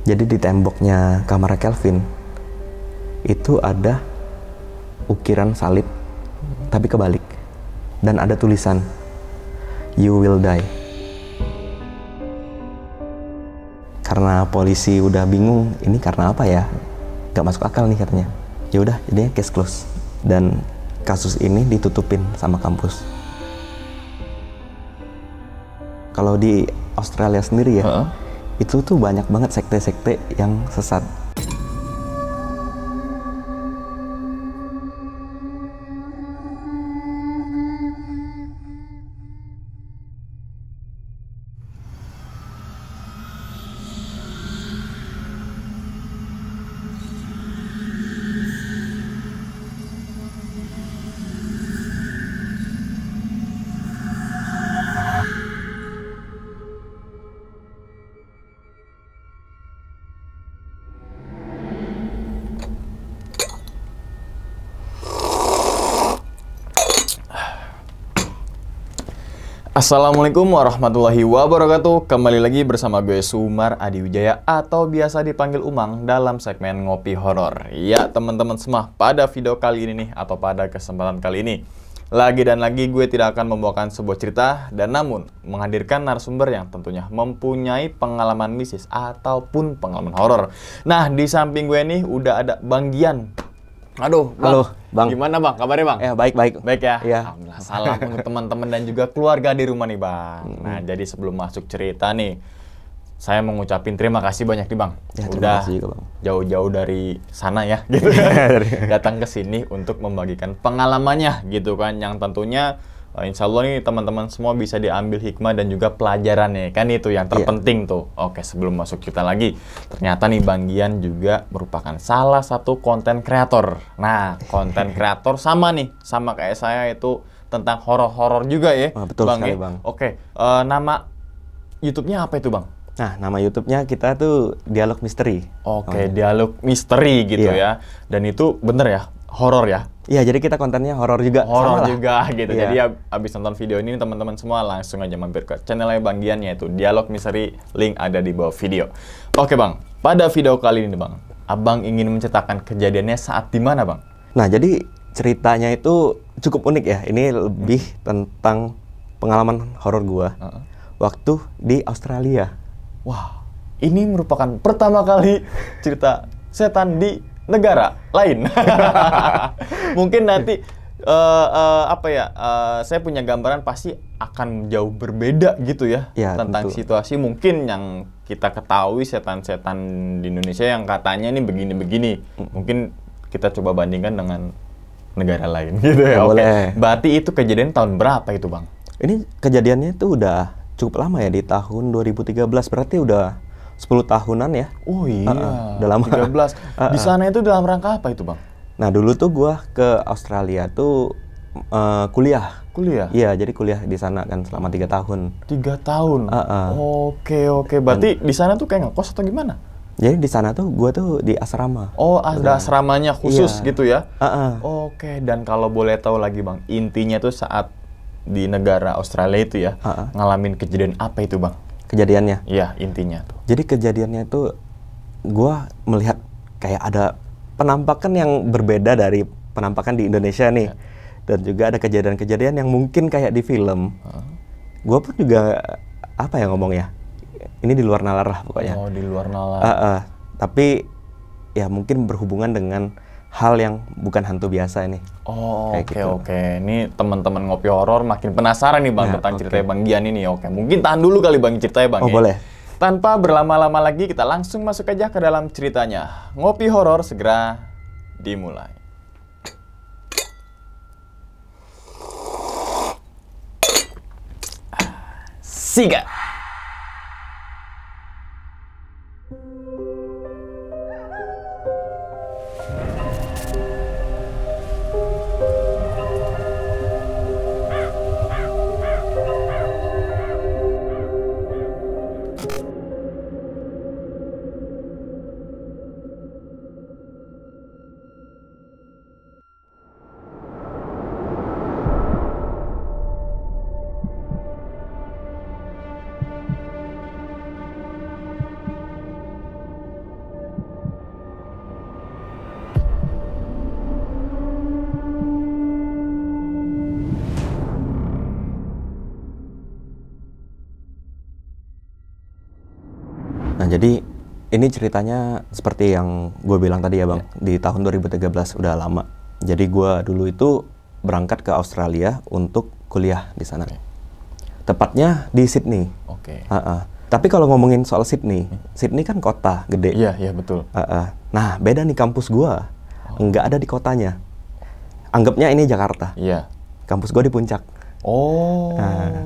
Jadi di temboknya kamar Kelvin itu ada ukiran salib tapi kebalik, dan ada tulisan "You will die". Karena polisi udah bingung, ini karena apa ya? Gak masuk akal nih katanya. Ya udah, jadinya case close. Dan kasus ini ditutupin sama kampus. Kalau di Australia sendiri ya, itu tuh banyak banget sekte-sekte yang sesat. Assalamualaikum warahmatullahi wabarakatuh. Kembali lagi bersama gue Sumar Adi Wijaya atau biasa dipanggil Umang dalam segmen Ngopi Horor. Ya teman-teman semua, pada video kali ini nih atau pada kesempatan kali ini lagi dan lagi gue tidak akan membawakan sebuah cerita dan namun menghadirkan narasumber yang tentunya mempunyai pengalaman mistis ataupun pengalaman horor. Nah, di samping gue nih udah ada Bang Gian. Aduh, Bang. Halo, Bang. Gimana Bang? Kabarnya Bang? Ya, baik. Baik ya? Iya. Alhamdulillah. Salam untuk teman-teman dan juga keluarga di rumah nih Bang. Nah, jadi sebelum masuk cerita nih, saya mengucapin terima kasih banyak nih Bang. Ya, terima udah kasih juga, Bang. jauh-jauh dari sana ya, gitu. Datang ke sini untuk membagikan pengalamannya, gitu kan. Yang tentunya insya Allah nih teman-teman semua bisa diambil hikmah dan juga pelajarannya. Kan itu yang terpenting tuh. Oke, sebelum masuk cerita lagi, ternyata nih Bang Gian juga merupakan salah satu konten kreator. Nah, konten kreator sama kayak saya itu tentang horor-horor juga ya. Betul Bang, sekali, ya? Bang. Oke, nama YouTube-nya apa itu Bang? Nah, nama YouTube-nya kita tuh Dialog Misteri. Oke, Dialog Misteri gitu ya. Dan itu bener ya, horor ya? Iya, jadi kita kontennya horor juga. Horor juga gitu. Iya. Jadi abis nonton video ini teman-teman semua langsung aja mampir ke channelnya Bang Gian, yaitu Dialog Misteri. Link ada di bawah video. Oke Bang, pada video kali ini Bang, Abang ingin menceritakan kejadiannya saat di mana Bang? Nah, jadi ceritanya itu cukup unik ya. Ini lebih tentang pengalaman horor gua waktu di Australia. Wah, ini merupakan pertama kali cerita setan di negara lain. Mungkin nanti saya punya gambaran pasti akan jauh berbeda gitu ya, tentang tentu. situasi mungkin yang kita ketahui setan-setan di Indonesia yang katanya ini begini-begini. Mungkin kita coba bandingkan dengan negara lain gitu ya. Boleh. Berarti itu kejadian tahun berapa itu Bang? Ini kejadiannya itu udah cukup lama ya, di tahun 2013, berarti udah 10 tahunan ya. Oh iya, udah lama. 13. Di sana itu dalam rangka apa itu Bang? Nah, dulu tuh gua ke Australia tuh kuliah. Kuliah? Iya, jadi kuliah di sana kan selama 3 tahun. 3 tahun? Oke. Berarti di sana tuh kayak ngekos atau gimana? Jadi di sana tuh gua tuh di asrama. Oh, ada asramanya khusus gitu ya? Oke, dan kalau boleh tahu lagi Bang, intinya tuh saat di negara Australia itu ya, ngalamin kejadian apa itu Bang? Kejadiannya? Iya, intinya tuh. Jadi kejadiannya itu gua melihat kayak ada penampakan yang berbeda dari penampakan di Indonesia nih. Dan juga ada kejadian-kejadian yang mungkin kayak di film. Gua pun juga apa ya ngomongnya? Ini di luar nalar lah pokoknya. Oh, di luar nalar. Tapi ya mungkin berhubungan dengan hal yang bukan hantu biasa ini. Oh, Kayak oke. Ini teman-teman ngopi horor makin penasaran nih Bang tentang ceritanya Bang Gian ini. Oke, mungkin tahan dulu kali Bang ceritanya Bang. Boleh. Tanpa berlama-lama lagi, kita langsung masuk aja ke dalam ceritanya. Ngopi horor segera dimulai. Siga. Nah, jadi ini ceritanya seperti yang gue bilang tadi ya Bang, di tahun 2013 udah lama. Jadi gue dulu itu berangkat ke Australia untuk kuliah di sana. Tepatnya di Sydney. Tapi kalau ngomongin soal Sydney, Sydney kan kota gede. Iya betul. Nah, beda nih kampus gue, nggak ada di kotanya. Anggapnya ini Jakarta. Iya. Kampus gue di Puncak.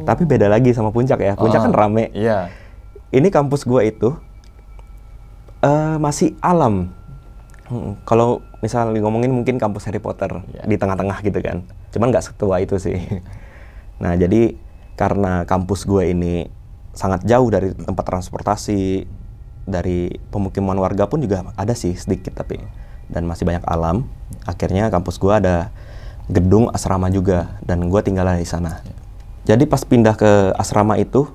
Tapi beda lagi sama Puncak ya. Puncak kan rame. Iya. Ini kampus gue itu masih alam. Kalau misalnya ngomongin mungkin kampus Harry Potter di tengah-tengah gitu kan. Cuman nggak setua itu sih. Nah, jadi karena kampus gue ini sangat jauh dari tempat transportasi, dari pemukiman warga pun juga ada sih sedikit tapi, dan masih banyak alam. Akhirnya kampus gue ada gedung asrama juga dan gue tinggal di sana. Jadi pas pindah ke asrama itu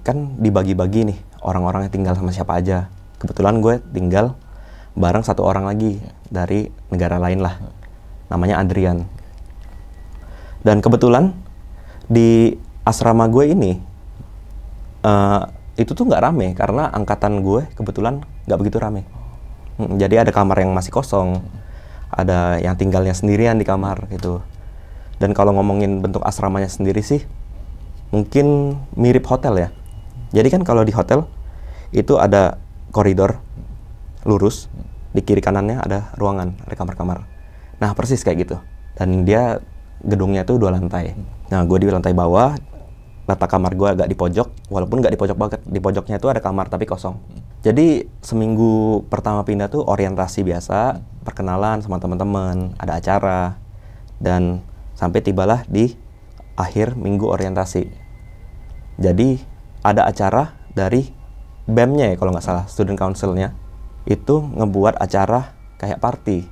kan dibagi-bagi nih orang-orang yang tinggal sama siapa aja. Kebetulan gue tinggal bareng satu orang lagi dari negara lain lah, namanya Adrian. Dan kebetulan di asrama gue ini itu tuh nggak rame karena angkatan gue kebetulan nggak begitu rame. Jadi ada kamar yang masih kosong, ada yang tinggalnya sendirian di kamar gitu. Dan kalau ngomongin bentuk asramanya sendiri sih mungkin mirip hotel ya. Jadi kan kalau di hotel itu ada koridor lurus, di kiri kanannya ada ruangan, ada kamar-kamar. Nah persis kayak gitu. Dan dia gedungnya tuh 2 lantai. Nah gue di lantai bawah, letak kamar gue agak di pojok, walaupun nggak di pojok banget, di pojoknya itu ada kamar tapi kosong. Jadi seminggu pertama pindah tuh orientasi biasa, perkenalan sama teman-teman, ada acara, dan sampai tibalah di akhir minggu orientasi. Jadi ada acara dari BEM-nya ya kalau nggak salah, Student Council-nya, itu ngebuat acara kayak party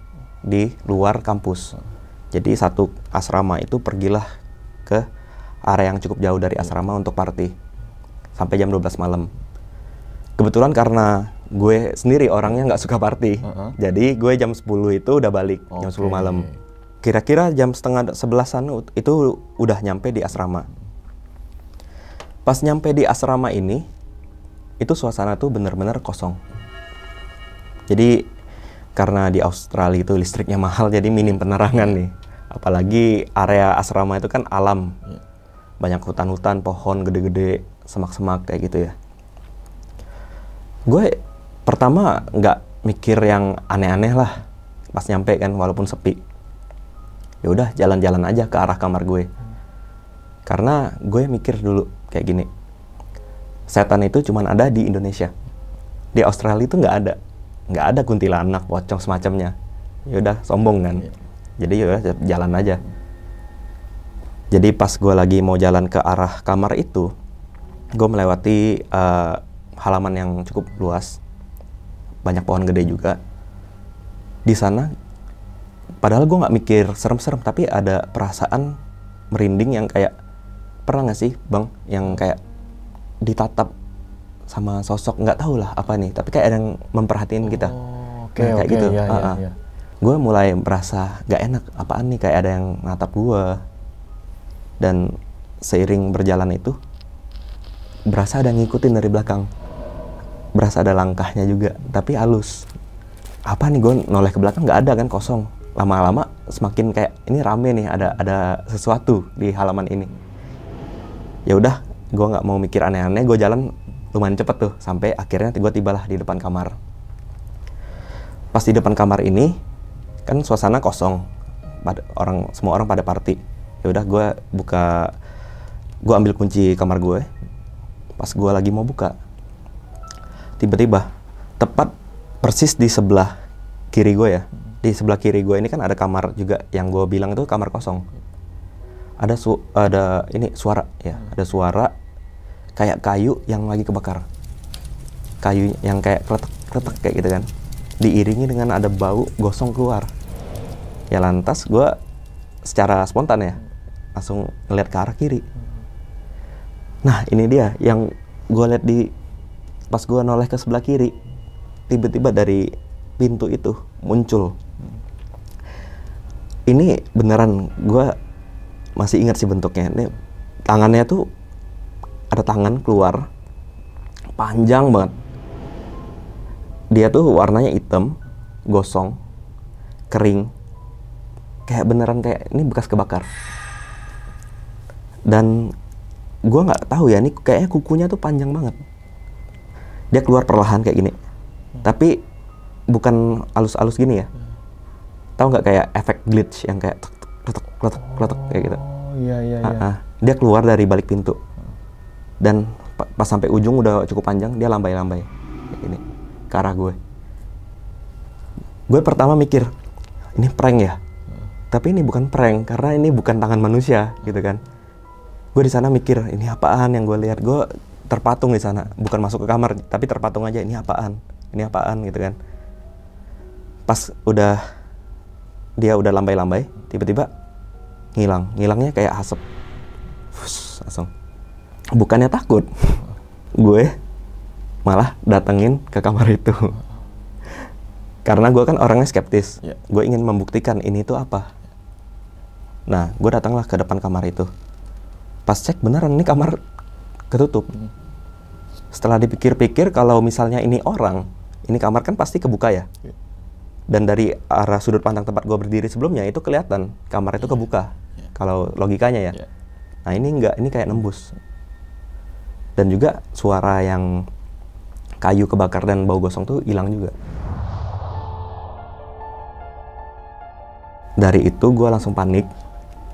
di luar kampus. Jadi satu asrama itu pergilah ke area yang cukup jauh dari asrama untuk party sampai jam 12 malam. Kebetulan karena gue sendiri orangnya nggak suka party, jadi gue jam 10 itu udah balik, jam 10 malam. Kira-kira jam setengah 11-an itu udah nyampe di asrama. Pas nyampe di asrama ini, itu suasana tuh bener-bener kosong. Jadi karena di Australia itu listriknya mahal, jadi minim penerangan nih. Apalagi area asrama itu kan alam, banyak hutan-hutan, pohon gede-gede, semak-semak kayak gitu ya. Gue pertama nggak mikir yang aneh-aneh lah pas nyampe kan, walaupun sepi. Ya udah jalan-jalan aja ke arah kamar gue. Karena gue mikir dulu kayak gini, setan itu cuman ada di Indonesia. Di Australia itu nggak ada kuntilanak, pocong semacamnya. Ya udah sombong kan. Jadi ya udah jalan aja. Jadi pas gue lagi mau jalan ke arah kamar itu, gue melewati halaman yang cukup luas, banyak pohon gede juga. Di sana, padahal gue nggak mikir serem-serem, tapi ada perasaan merinding yang kayak, pernah nggak sih Bang, yang kayak ditatap sama sosok, nggak tahu lah apa nih, tapi kayak ada yang memperhatiin kita. Kayak gitu. Gue mulai merasa nggak enak, apaan nih, kayak ada yang natap gue. Dan seiring berjalan itu, berasa ada yang ngikutin dari belakang. Berasa ada langkahnya juga, tapi halus. Apa nih, gue noleh ke belakang, nggak ada kan, kosong. Lama-lama semakin kayak, ini rame nih, ada sesuatu di halaman ini. Ya udah, gue nggak mau mikir aneh-aneh, gue jalan lumayan cepet tuh, sampai akhirnya gue tibalah di depan kamar. Pas di depan kamar ini, kan suasana kosong, semua orang pada party. Ya udah, gue ambil kunci kamar gue. Pas gue lagi mau buka, tiba-tiba tepat persis di sebelah kiri gue ya, di sebelah kiri gue ini kan ada kamar juga yang gue bilang itu kamar kosong. Ada suara ya, ada suara kayak kayu yang lagi kebakar, kayu yang kayak kletek-kletek kayak gitu kan, diiringi dengan ada bau gosong keluar. Ya lantas gue secara spontan ya langsung ngeliat ke arah kiri. Nah ini dia yang gue lihat pas gue noleh ke sebelah kiri, tiba-tiba dari pintu itu muncul. Ini beneran, gue masih ingat sih bentuknya. Ini tangannya tuh ada tangan keluar, panjang banget. Dia tuh warnanya hitam, gosong, kering, kayak beneran kayak ini bekas kebakar. Dan gue nggak tahu ya, ini kayaknya kukunya tuh panjang banget. Dia keluar perlahan kayak gini, tapi bukan halus-halus gini ya. Tahu nggak kayak efek glitch yang kayak letek kayak gitu. Oh iya. Dia keluar dari balik pintu, dan pas sampai ujung udah cukup panjang, dia lambai-lambai kayak gini ke arah gue. Gue pertama mikir ini prank ya, tapi ini bukan prank karena ini bukan tangan manusia gitu kan. Gue di sana mikir ini apaan yang gue lihat. Gue terpatung di sana, bukan masuk ke kamar tapi terpatung aja, ini apaan gitu kan. Pas dia udah lambai-lambai, tiba-tiba ngilangnya kayak asap. Langsung. Bukannya takut, gue malah datengin ke kamar itu. Karena gue kan orangnya skeptis. Gue ingin membuktikan ini tuh apa. Nah, gue datanglah ke depan kamar itu. Pas cek beneran ini kamar ketutup. Setelah dipikir-pikir, kalau misalnya ini orang, ini kamar kan pasti kebuka ya. Dan dari arah sudut pandang tempat gue berdiri sebelumnya itu kelihatan kamar itu kebuka. Kalau logikanya ya. Nah ini enggak, ini kayak nembus. Dan juga suara yang kayu kebakar dan bau gosong tuh hilang juga. Dari itu gue langsung panik.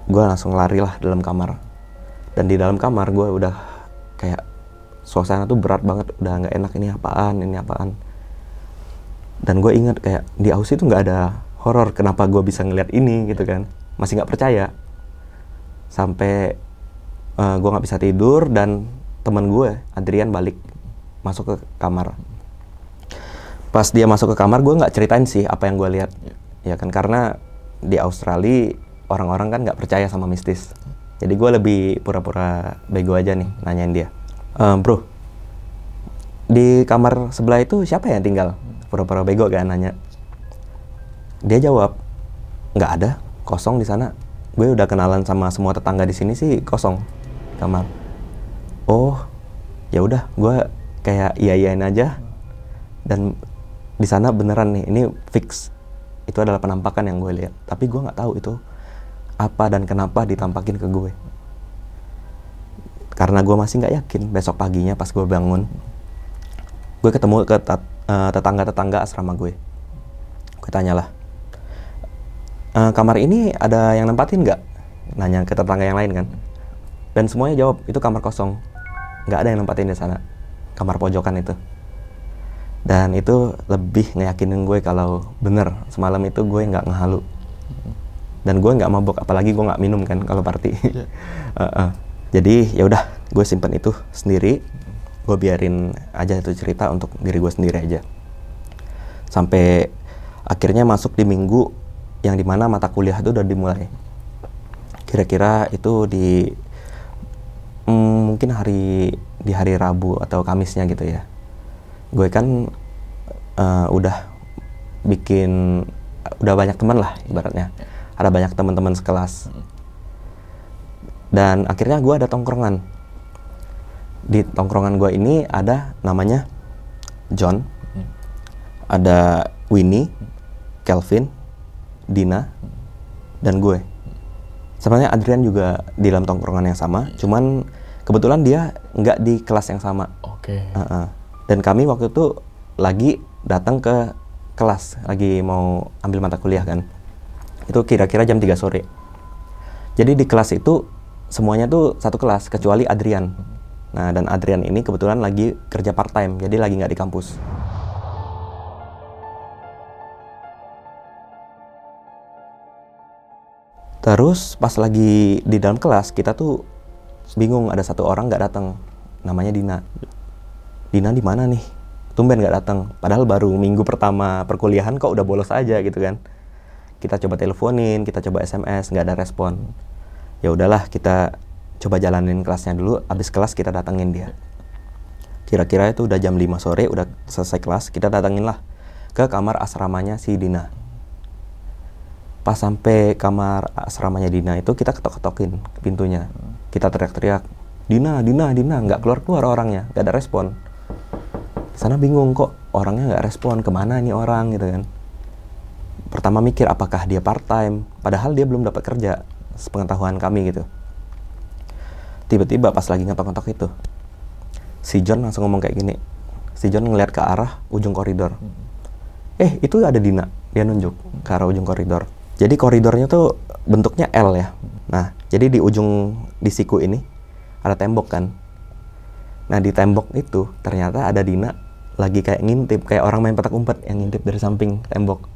Gue langsung lari lah dalam kamar. Dan di dalam kamar gue udah kayak suasana tuh berat banget, udah nggak enak, ini apaan. Dan gue ingat kayak di Aussie tuh nggak ada horor, kenapa gue bisa ngeliat ini gitu kan. Masih nggak percaya. Sampai gue nggak bisa tidur dan teman gue, Adrian, balik masuk ke kamar. Pas dia masuk ke kamar, gue nggak ceritain sih apa yang gue lihat. Ya kan, karena di Australia orang-orang kan nggak percaya sama mistis. Jadi gue lebih pura-pura bego aja nih nanyain dia. Bro, di kamar sebelah itu siapa yang tinggal? Pura-pura bego kan nanya. Dia jawab, nggak ada, kosong di sana. Gue udah kenalan sama semua tetangga di sini sih, kosong kamar. Oh, ya udah, gue kayak iya-iyain aja. Dan di sana beneran nih, ini fix. Itu adalah penampakan yang gue lihat. Tapi gue nggak tahu itu apa dan kenapa ditampakin ke gue. Karena gue masih nggak yakin. Besok paginya pas gue bangun, gue ketemu ke tetangga-tetangga asrama gue. Gue tanyalah, kamar ini ada yang nempatin nggak? Nanya ke tetangga yang lain kan. Dan semuanya jawab, itu kamar kosong. Nggak ada yang nempatin di sana. Kamar pojokan itu. Dan itu lebih ngeyakinin gue kalau bener semalam itu gue nggak ngehalu. Dan gue nggak mabok, apalagi gue nggak minum kan kalau party. Jadi ya udah, gue simpen itu sendiri. Gue biarin aja itu cerita untuk diri gue sendiri aja. Sampai akhirnya masuk di minggu yang dimana mata kuliah itu udah dimulai. Kira-kira itu di mungkin di hari Rabu atau Kamisnya gitu ya. Gue kan udah banyak teman lah ibaratnya. Ada banyak teman-teman sekelas. Dan akhirnya gue ada tongkrongan. Di tongkrongan gue ini ada namanya John, ada Winnie, Kelvin, Dina, dan gue. Sebenarnya Adrian juga di dalam tongkrongan yang sama, cuman kebetulan dia nggak di kelas yang sama. Oke. Dan kami waktu itu lagi datang ke kelas, lagi mau ambil mata kuliah kan. Itu kira-kira jam 3 sore. Jadi di kelas itu semuanya tuh satu kelas kecuali Adrian. Nah, dan Adrian ini kebetulan lagi kerja part-time, jadi lagi nggak di kampus. Terus pas lagi di dalam kelas, kita tuh bingung, ada satu orang nggak datang, namanya Dina. Dina di mana nih? Tumben nggak datang. Padahal baru minggu pertama perkuliahan kok udah bolos aja gitu kan. Kita coba teleponin, kita coba SMS, nggak ada respon. Ya udahlah, kita coba jalanin kelasnya dulu. Abis kelas kita datengin dia. Kira-kira itu udah jam 5 sore, udah selesai kelas, kita datengin lah ke kamar asramanya si Dina. Pas sampai kamar asramanya Dina itu kita ketok-ketokin pintunya. Kita teriak-teriak, Dina, Dina, Dina, nggak keluar-keluar orangnya, nggak ada respon. Di sana bingung, kok orangnya nggak respon, kemana nih orang gitu kan. Pertama mikir apakah dia part time, padahal dia belum dapat kerja, sepengetahuan kami gitu. Tiba-tiba pas lagi ngetok-ngetok itu, si John langsung ngomong kayak gini. Si John ngeliat ke arah ujung koridor. Itu ada Dina. Dia nunjuk ke arah ujung koridor. Jadi koridornya tuh bentuknya L ya. Nah, jadi di ujung di siku ini ada tembok kan. Nah, di tembok itu ternyata ada Dina lagi kayak ngintip, kayak orang main petak umpet yang ngintip dari samping tembok.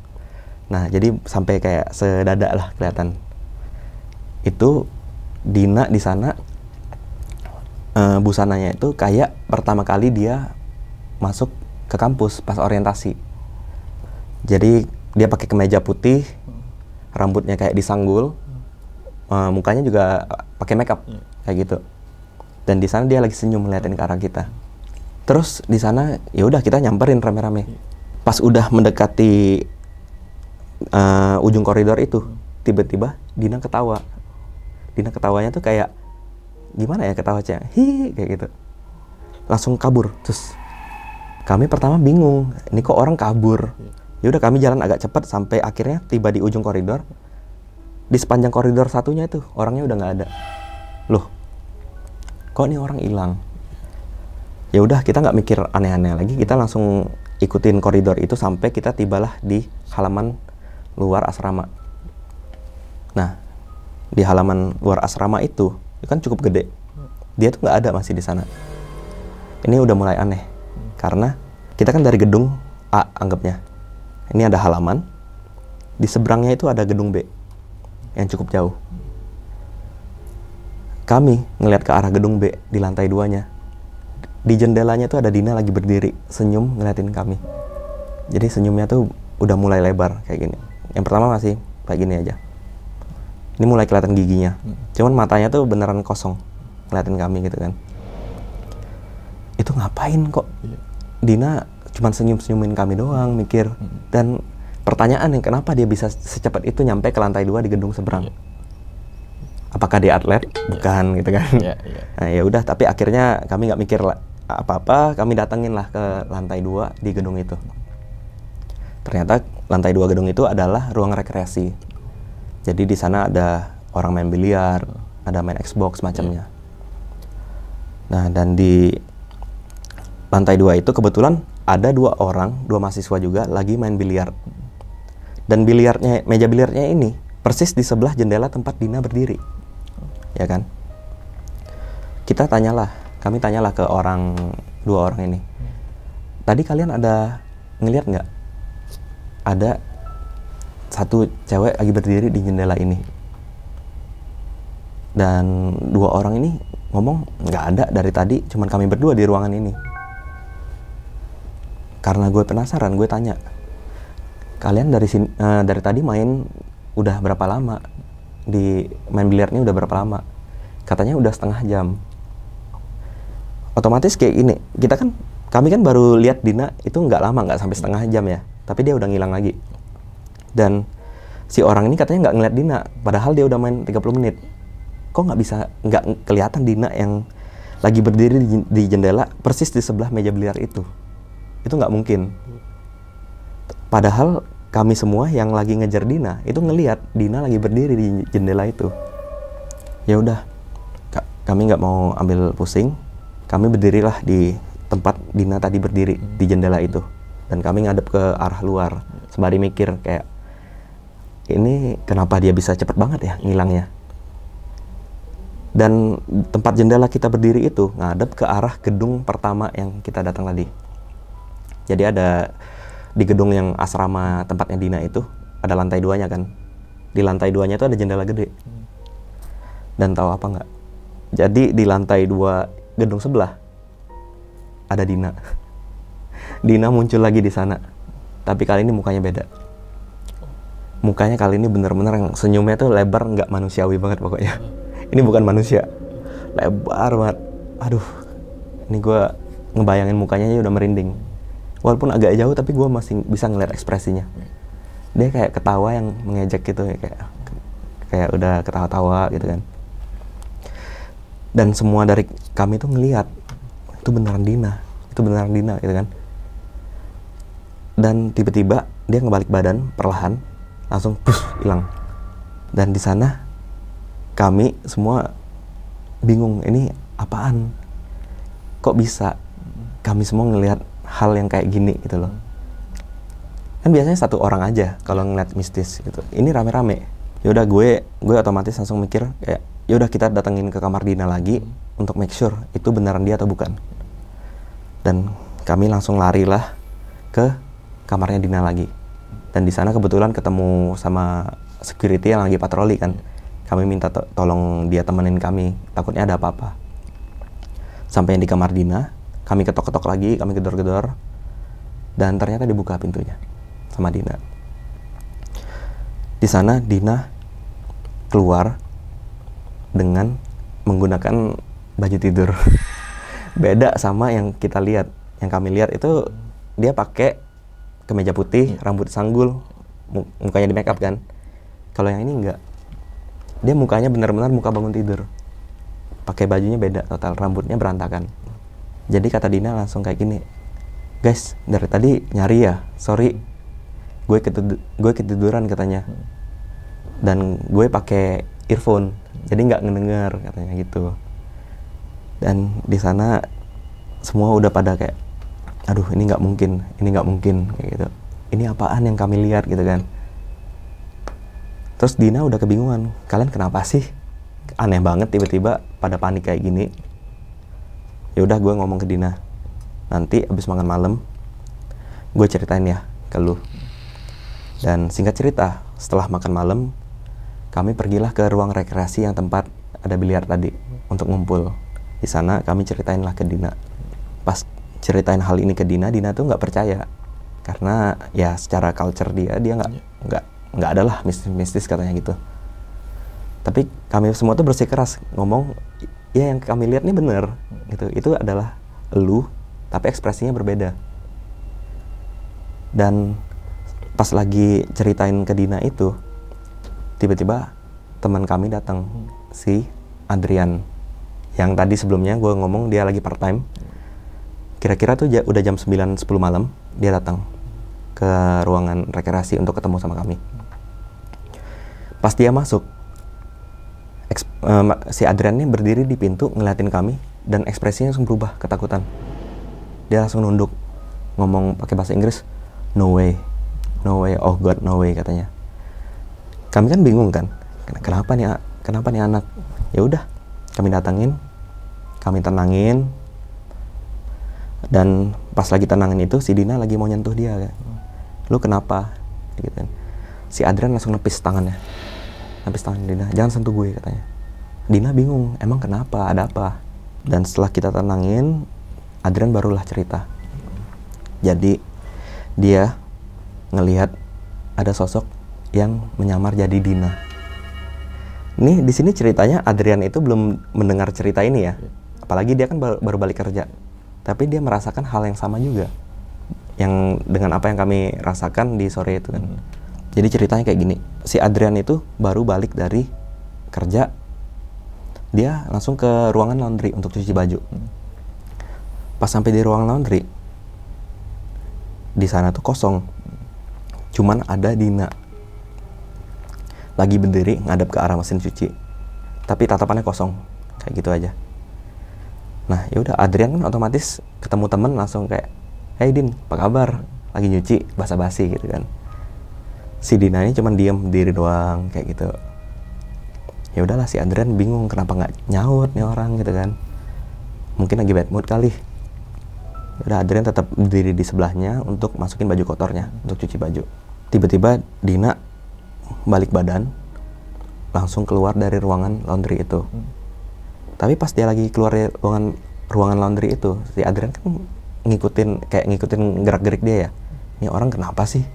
Nah, jadi sampai kayak sedada lah kelihatan. Itu Dina di sana, busananya itu kayak pertama kali dia masuk ke kampus pas orientasi. Jadi dia pakai kemeja putih, rambutnya kayak disanggul, mukanya juga pakai makeup kayak gitu. Dan di sana dia lagi senyum ngeliatin ke arah kita. Terus di sana ya udah kita nyamperin rame-rame. Pas udah mendekati ujung koridor itu, tiba-tiba Dina ketawa. Dina ketawanya tuh kayak gimana ya ketawanya? Hi kayak gitu. Langsung kabur. Terus kami pertama bingung, ini kok orang kabur. Ya udah kami jalan agak cepat sampai akhirnya tiba di ujung koridor. Di sepanjang koridor satunya itu orangnya udah nggak ada. Loh, kok ini orang hilang? Ya udah kita nggak mikir aneh-aneh lagi, kita langsung ikutin koridor itu sampai kita tibalah di halaman luar asrama. Nah, di halaman luar asrama itu kan cukup gede. Dia tuh nggak ada masih di sana. Ini udah mulai aneh karena kita kan dari gedung A anggapnya. Ini ada halaman, di seberangnya itu ada gedung B yang cukup jauh. Kami ngelihat ke arah gedung B di lantai 2-nya. Di jendelanya tuh ada Dina lagi berdiri, senyum ngeliatin kami. Jadi senyumnya tuh udah mulai lebar kayak gini. Yang pertama masih kayak gini aja. Ini mulai kelihatan giginya. Cuman matanya tuh beneran kosong ngeliatin kami gitu kan. Itu ngapain kok? Dina cuman senyum-senyumin kami doang, mikir. Dan pertanyaan yang kenapa dia bisa secepat itu nyampe ke lantai 2 di gedung seberang? Apakah dia atlet? Bukan gitu kan. Nah, ya udah, tapi akhirnya kami nggak mikir apa-apa, kami datengin lah ke lantai 2 di gedung itu. Ternyata lantai 2 gedung itu adalah ruang rekreasi. Jadi di sana ada orang main biliar, ada main Xbox macamnya. Nah, dan di lantai 2 itu kebetulan ada 2 mahasiswa juga lagi main biliar. Dan meja biliarnya ini persis di sebelah jendela tempat Dina berdiri. Ya kan? Kami tanyalah ke 2 orang ini. Tadi kalian ada ngelihat nggak? Ada satu cewek lagi berdiri di jendela ini. Dan 2 orang ini ngomong nggak ada dari tadi, cuman kami berdua di ruangan ini. Karena gue penasaran, gue tanya, kalian dari tadi main udah berapa lama? Di main biliarnya udah berapa lama? Katanya udah setengah jam. Otomatis kayak gini, kami kan baru lihat Dina itu nggak lama, nggak sampai setengah jam ya, tapi dia udah ngilang lagi. Dan si orang ini katanya nggak ngeliat Dina, padahal dia udah main 30 menit. Kok nggak kelihatan Dina yang lagi berdiri di jendela persis di sebelah meja biliar itu? Itu nggak mungkin. Padahal kami semua yang lagi ngejar Dina itu ngelihat Dina lagi berdiri di jendela itu. Ya udah, kami nggak mau ambil pusing. Kami berdirilah di tempat Dina tadi berdiri di jendela itu, dan kami ngadep ke arah luar sembari mikir kayak, ini kenapa dia bisa cepet banget ya ngilangnya. Dan tempat jendela kita berdiri itu ngadep ke arah gedung pertama yang kita datang tadi. Jadi ada di gedung yang asrama tempatnya Dina itu ada lantai 2-nya kan. Di lantai 2-nya itu ada jendela gede. Dan tahu apa nggak? Jadi di lantai 2 gedung sebelah ada Dina. Dina muncul lagi di sana. Tapi kali ini mukanya beda. Mukanya kali ini bener-bener yang senyumnya tuh lebar, nggak manusiawi banget pokoknya. Ini bukan manusia. Lebar banget. Aduh, ini gue ngebayangin mukanya aja udah merinding. Walaupun agak jauh tapi gue masih bisa ngeliat ekspresinya. Dia kayak ketawa yang mengejek gitu, kayak udah ketawa-tawa gitu kan. Dan semua dari kami tuh ngeliat itu beneran Dina gitu kan. Dan tiba-tiba dia ngebalik badan perlahan, langsung hilang. Dan di sana kami semua bingung, ini apaan? Kok bisa kami semua ngelihat hal yang kayak gini gitu loh. Kan biasanya satu orang aja kalau ngeliat mistis gitu. Ini rame-rame. Yaudah gue otomatis langsung mikir kayak, yaudah kita datengin ke kamar Dina lagi untuk make sure itu beneran dia atau bukan. Dan kami langsung larilah ke kamarnya Dina lagi. Dan di sana kebetulan ketemu sama security yang lagi patroli kan. Kami minta tolong dia temenin kami, takutnya ada apa-apa. Sampai di kamar Dina, kami ketok-ketok lagi, kami gedor-gedor. Dan ternyata dibuka pintunya sama Dina. Di sana Dina keluar dengan menggunakan baju tidur. Beda sama yang kita lihat. Yang kami lihat itu dia pakai kemeja putih, rambut sanggul, mukanya di make up kan. Kalau yang ini enggak. Dia mukanya benar-benar muka bangun tidur. Pakai bajunya beda total, rambutnya berantakan. Jadi kata Dina langsung kayak gini, guys, dari tadi nyari ya, sorry, gue ketiduran katanya, dan gue pakai earphone, jadi nggak ngedenger katanya gitu. Dan di sana semua udah pada kayak, aduh ini nggak mungkin kayak gitu. Ini apaan yang kami lihat gitu kan. Terus Dina udah kebingungan, kalian kenapa sih? Aneh banget tiba-tiba pada panik kayak gini. Ya udah gue ngomong ke Dina, nanti abis makan malam gue ceritain ya ke lu. Dan singkat cerita, setelah makan malam kami pergilah ke ruang rekreasi yang tempat ada biliar tadi untuk ngumpul. Di sana kami ceritain lah ke Dina. Pas ceritain hal ini ke Dina tuh nggak percaya karena ya secara culture dia nggak ada lah mistis katanya gitu. Tapi kami semua tuh bersikeras ngomong, ya yang kami lihat nih bener gitu. Itu adalah elu, tapi ekspresinya berbeda. Dan pas lagi ceritain ke Dina itu, tiba-tiba teman kami datang, si Adrian, yang tadi sebelumnya gue ngomong dia lagi part time. Kira-kira tuh udah jam 9-10 malam dia datang ke ruangan rekreasi untuk ketemu sama kami. Pas dia masuk, si Adrian ini berdiri di pintu ngeliatin kami dan ekspresinya langsung berubah, ketakutan. Dia langsung nunduk, ngomong pakai bahasa Inggris, no way, oh God, no way katanya. Kami kan bingung kan, kenapa nih anak? Ya udah, kami datangin, kami tenangin, dan pas lagi tenangin itu si Dina lagi mau nyentuh dia kan. Lu kenapa? Gitu kan. Si Adrian langsung nepis tangan Dina, jangan sentuh gue katanya. Dina bingung, emang kenapa, ada apa? Dan setelah kita tenangin, Adrian barulah cerita. Jadi dia ngelihat ada sosok yang menyamar jadi Dina. Nih di sini ceritanya Adrian itu belum mendengar cerita ini ya, apalagi dia kan baru balik kerja. Tapi dia merasakan hal yang sama juga, yang dengan apa yang kami rasakan di sore itu kan. Jadi ceritanya kayak gini, si Adrian itu baru balik dari kerja, dia langsung ke ruangan laundry untuk cuci baju. Pas sampai di ruang laundry, di sana tuh kosong, cuman ada Dina lagi berdiri ngadep ke arah mesin cuci, tapi tatapannya kosong, kayak gitu aja. Nah yaudah, Adrian kan otomatis ketemu temen langsung kayak, hey Din, apa kabar? Lagi nyuci, basa-basi gitu kan. Si Dina ini cuman diem diri doang kayak gitu. Ya udahlah, si Adrian bingung kenapa nggak nyaut nih orang gitu kan. Mungkin lagi bad mood kali. Udah, Adrian tetap berdiri di sebelahnya untuk masukin baju kotornya untuk cuci baju. Tiba-tiba Dina balik badan, langsung keluar dari ruangan laundry itu. Tapi pas dia lagi keluar dari ruangan laundry itu, si Adrian kan ngikutin gerak-gerik dia ya. Ini orang kenapa sih?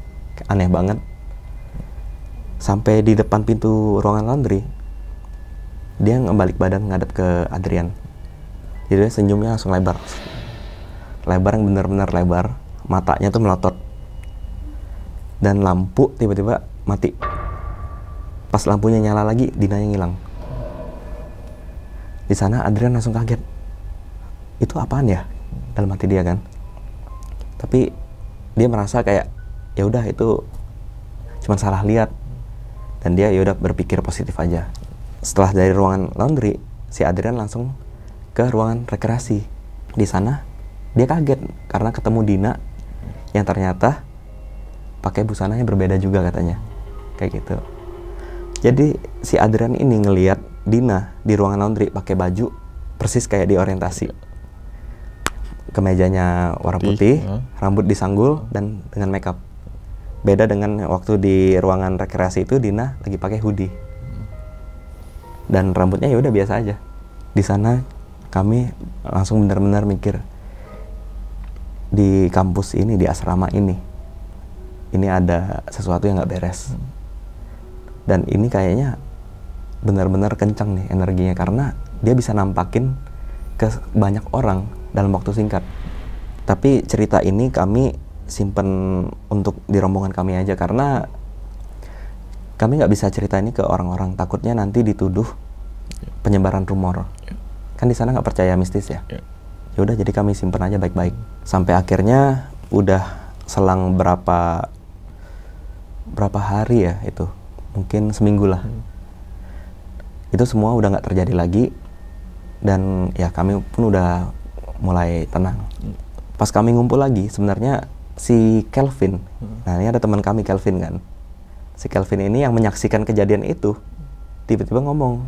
Aneh banget. Sampai di depan pintu ruangan laundry, dia ngebalik badan ngadep ke Adrian. Jadi dia senyumnya langsung lebar yang benar-benar lebar, matanya tuh melotot. Dan lampu tiba-tiba mati. Pas lampunya nyala lagi, Dina yang hilang. Di sana Adrian langsung kaget. Itu apaan ya? Dalam hati dia kan. Tapi dia merasa kayak ya udah itu cuma salah lihat, dan dia ya udah berpikir positif aja. Setelah dari ruangan laundry, si Adrian langsung ke ruangan rekreasi. Di sana dia kaget karena ketemu Dina yang ternyata pakai busananya berbeda juga katanya, kayak gitu. Jadi si Adrian ini ngelihat Dina di ruangan laundry pakai baju persis kayak di orientasi. Kemejanya warna putih, rambut disanggul, dan dengan makeup. Beda dengan waktu di ruangan rekreasi itu Dina lagi pakai hoodie. Dan rambutnya ya udah biasa aja. Di sana kami langsung benar-benar mikir, di kampus ini, di asrama ini ada sesuatu yang nggak beres. Dan ini kayaknya benar-benar kencang nih energinya, karena dia bisa nampakin ke banyak orang dalam waktu singkat. Tapi cerita ini kami simpen untuk di rombongan kami aja, karena kami nggak bisa cerita ini ke orang-orang, takutnya nanti dituduh penyebaran rumor. Kan di sana nggak percaya mistis ya. Ya udah, jadi kami simpen aja baik-baik. Sampai akhirnya udah selang berapa hari ya, itu mungkin seminggu lah. Itu semua udah nggak terjadi lagi, dan ya kami pun udah mulai tenang. Pas kami ngumpul lagi, sebenarnya si Kelvin, nah ini ada teman kami Kelvin kan, si Kelvin ini yang menyaksikan kejadian itu tiba-tiba ngomong,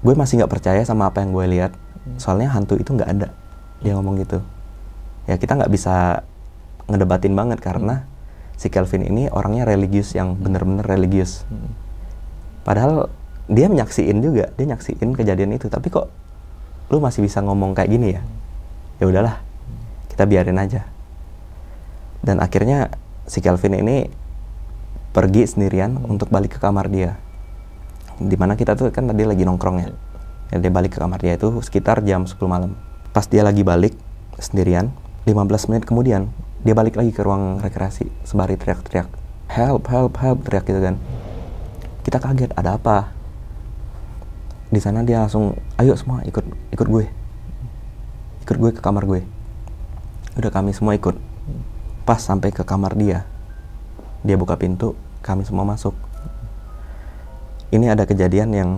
gue masih nggak percaya sama apa yang gue lihat, soalnya hantu itu nggak ada. Dia ngomong gitu. Ya kita nggak bisa ngedebatin banget, karena si Kelvin ini orangnya religius, yang bener-bener religius. Padahal dia menyaksiin juga, dia nyaksiin kejadian itu, tapi kok lu masih bisa ngomong kayak gini ya? Ya udahlah, kita biarin aja. Dan akhirnya si Kelvin ini pergi sendirian untuk balik ke kamar dia. Dimana kita tuh kan tadi lagi nongkrong ya. Ya, dia balik ke kamar dia itu sekitar jam 10 malam. Pas dia lagi balik sendirian, 15 menit kemudian dia balik lagi ke ruang rekreasi sembari teriak-teriak, help, help, help, teriak gitu kan. Kita kaget, ada apa? Di sana dia langsung, ayo semua ikut gue ke kamar gue. Udah kami semua ikut. Pas sampai ke kamar dia buka pintu, kami semua masuk. Ini ada kejadian yang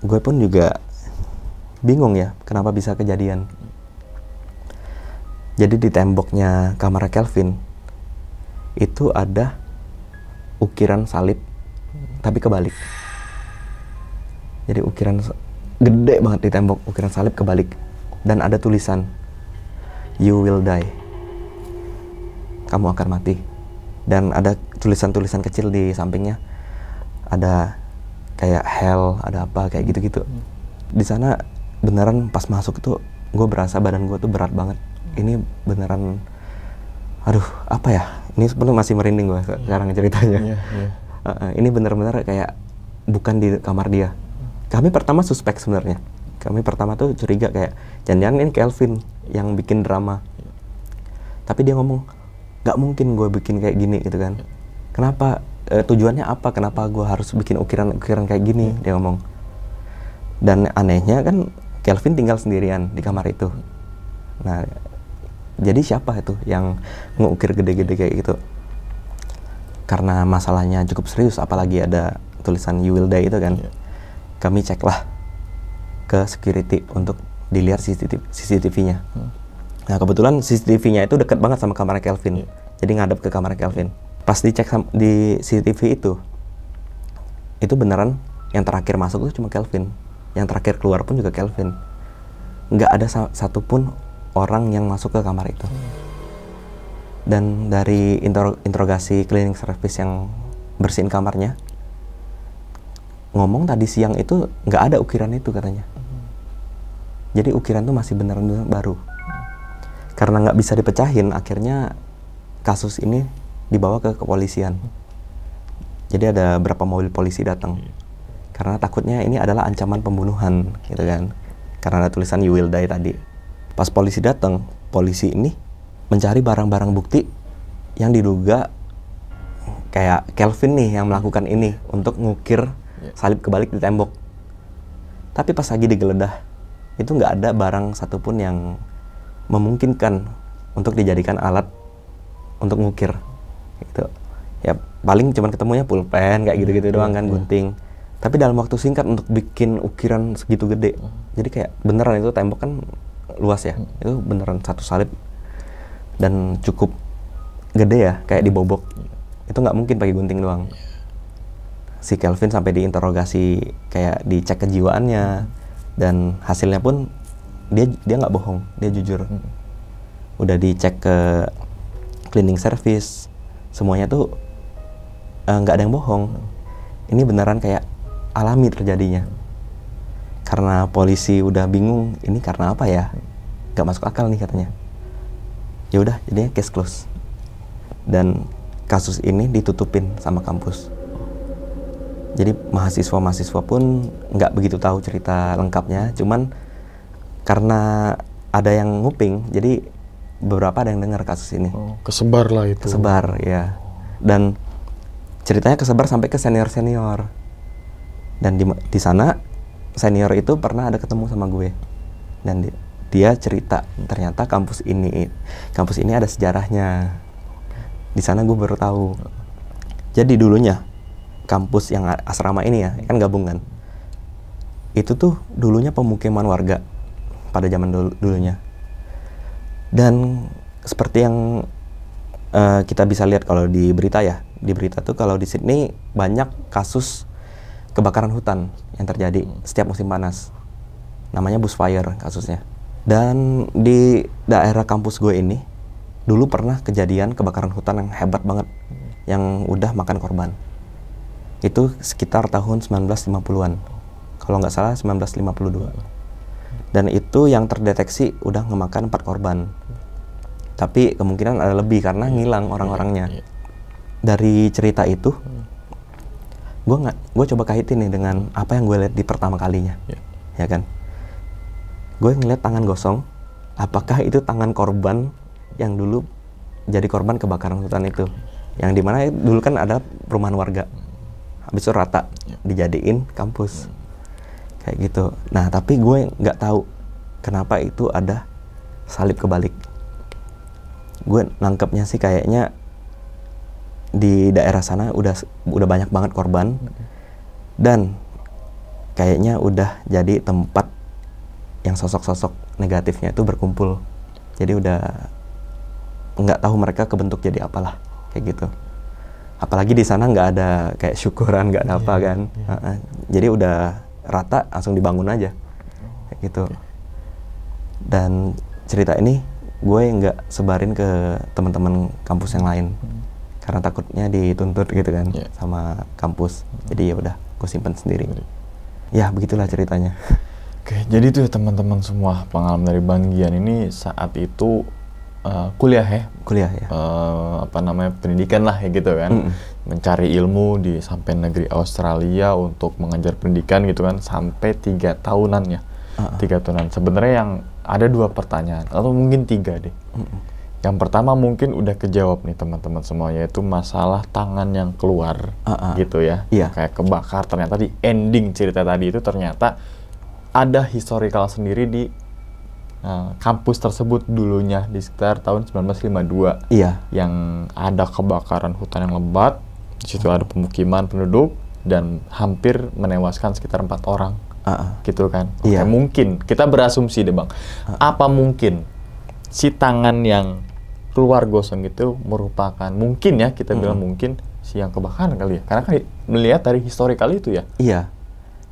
gue pun juga bingung ya, kenapa bisa kejadian. Jadi di temboknya kamar Kelvin itu ada ukiran salib, tapi kebalik. Jadi ukiran gede banget di tembok, ukiran salib kebalik, dan ada tulisan, you will die, kamu akan mati. Dan ada tulisan-tulisan kecil di sampingnya, ada kayak hell, ada apa kayak gitu-gitu. Di sana beneran pas masuk tuh gue berasa badan gue tuh berat banget. Ini beneran, aduh apa ya, ini sebenarnya masih merinding gue sekarang ceritanya. Ini bener-bener kayak bukan di kamar dia. Kami pertama suspek sebenarnya. Kami pertama tuh curiga kayak jangan-jangan ini Kelvin yang bikin drama. Tapi dia ngomong, gak mungkin gue bikin kayak gini gitu kan. Kenapa? Tujuannya apa? Kenapa gue harus bikin ukiran kayak gini? Dia ngomong. Dan anehnya kan Kelvin tinggal sendirian di kamar itu. Nah, jadi siapa itu yang ngukir gede-gede kayak gitu? Karena masalahnya cukup serius, apalagi ada tulisan you will die itu kan. Kami ceklah ke security untuk dilihat CCTV-nya. Nah kebetulan CCTV-nya itu dekat banget sama kamar Kelvin. Jadi ngadep ke kamar Kelvin. Pas dicek di CCTV itu beneran yang terakhir masuk itu cuma Kelvin. Yang terakhir keluar pun juga Kelvin. Nggak ada satupun orang yang masuk ke kamar itu. Dan dari interogasi cleaning service yang bersihin kamarnya, ngomong tadi siang itu nggak ada ukiran itu katanya. Jadi ukiran itu masih beneran baru. Karena nggak bisa dipecahin, akhirnya kasus ini dibawa ke kepolisian. Jadi ada berapa mobil polisi datang. Karena takutnya ini adalah ancaman pembunuhan, gitu kan. Karena ada tulisan you will die tadi. Pas polisi datang, polisi ini mencari barang-barang bukti yang diduga kayak Kelvin nih yang melakukan ini untuk ngukir salib kebalik di tembok. Tapi pas lagi digeledah, itu nggak ada barang satupun yang memungkinkan untuk dijadikan alat untuk ngukir. gitu. Ya paling cuman ketemunya pulpen kayak gitu-gitu doang kan, gunting. Tapi dalam waktu singkat untuk bikin ukiran segitu gede. Jadi kayak beneran itu tembok kan luas ya. Itu beneran satu salib dan cukup gede ya, kayak dibobok. Itu nggak mungkin pakai gunting doang. Si Kelvin sampai diinterogasi, kayak dicek kejiwaannya, dan hasilnya pun dia nggak bohong, dia jujur. Udah dicek ke cleaning service, semuanya tuh nggak ada yang bohong. Ini beneran kayak alami terjadinya. Karena polisi udah bingung, ini karena apa ya? Nggak masuk akal nih katanya. Ya udah, jadinya case close. Dan kasus ini ditutupin sama kampus. Jadi mahasiswa-mahasiswa pun nggak begitu tahu cerita lengkapnya, cuman karena ada yang nguping, jadi beberapa ada yang dengar kasus ini. Kesebar lah itu. Kesebar, ya. Dan ceritanya kesebar sampai ke senior-senior. Dan di sana senior itu pernah ada ketemu sama gue. Dan dia cerita ternyata kampus ini ada sejarahnya. Di sana gue baru tahu. Jadi dulunya kampus yang asrama ini ya, kan gabungan. Itu tuh dulunya pemukiman warga pada zaman dulunya. Dan seperti yang kita bisa lihat kalau di berita ya, di berita tuh kalau di Sydney banyak kasus kebakaran hutan yang terjadi setiap musim panas. Namanya bushfire kasusnya. Dan di daerah kampus gue ini dulu pernah kejadian kebakaran hutan yang hebat banget, yang udah makan korban. Itu sekitar tahun 1950-an, kalau nggak salah 1952. Dan itu yang terdeteksi udah ngemakan 4 korban. Tapi kemungkinan ada lebih karena ngilang orang-orangnya. Dari cerita itu, gue coba kaitin nih dengan apa yang gue lihat di pertama kalinya, ya kan? Gue ngeliat tangan gosong, apakah itu tangan korban yang dulu jadi korban kebakaran hutan itu? Yang dimana dulu kan ada perumahan warga. Habis itu rata, dijadiin kampus. Kayak gitu. Nah, tapi gue nggak tahu kenapa itu ada salib kebalik. Gue nangkepnya sih kayaknya di daerah sana udah banyak banget korban. Dan kayaknya udah jadi tempat yang sosok-sosok negatifnya itu berkumpul. Jadi udah nggak tahu mereka kebentuk jadi apalah. Kayak gitu. Apalagi di sana nggak ada kayak syukuran, nggak ada apa kan. Jadi udah rata, langsung dibangun aja kayak gitu. Dan cerita ini gue nggak sebarin ke teman-teman kampus yang lain karena takutnya dituntut gitu kan sama kampus. Jadi ya udah gue simpen sendiri. Ya begitulah ceritanya. Oke, jadi tuh ya teman-teman semua, pengalaman dari Bang Gian ini saat itu kuliah ya, pendidikan lah ya gitu kan, mencari ilmu sampai negeri Australia untuk mengajar pendidikan gitu kan, sampai 3 tahunan ya, 3 tahunan. Sebenarnya yang ada 2 pertanyaan atau mungkin 3 deh. Yang pertama mungkin udah kejawab nih teman-teman semua, yaitu masalah tangan yang keluar gitu ya, kayak kebakar. Ternyata di ending cerita tadi itu ternyata ada historical sendiri di kampus tersebut dulunya di sekitar tahun 1952. Yang ada kebakaran hutan yang lebat. Di situ ada pemukiman penduduk dan hampir menewaskan sekitar 4 orang. Gitu kan. Oke, mungkin kita berasumsi deh Bang. Apa mungkin si tangan yang keluar gosong itu merupakan, mungkin ya kita bilang mungkin si yang kebakaran kali ya. Karena kan melihat dari historical itu ya. Iya.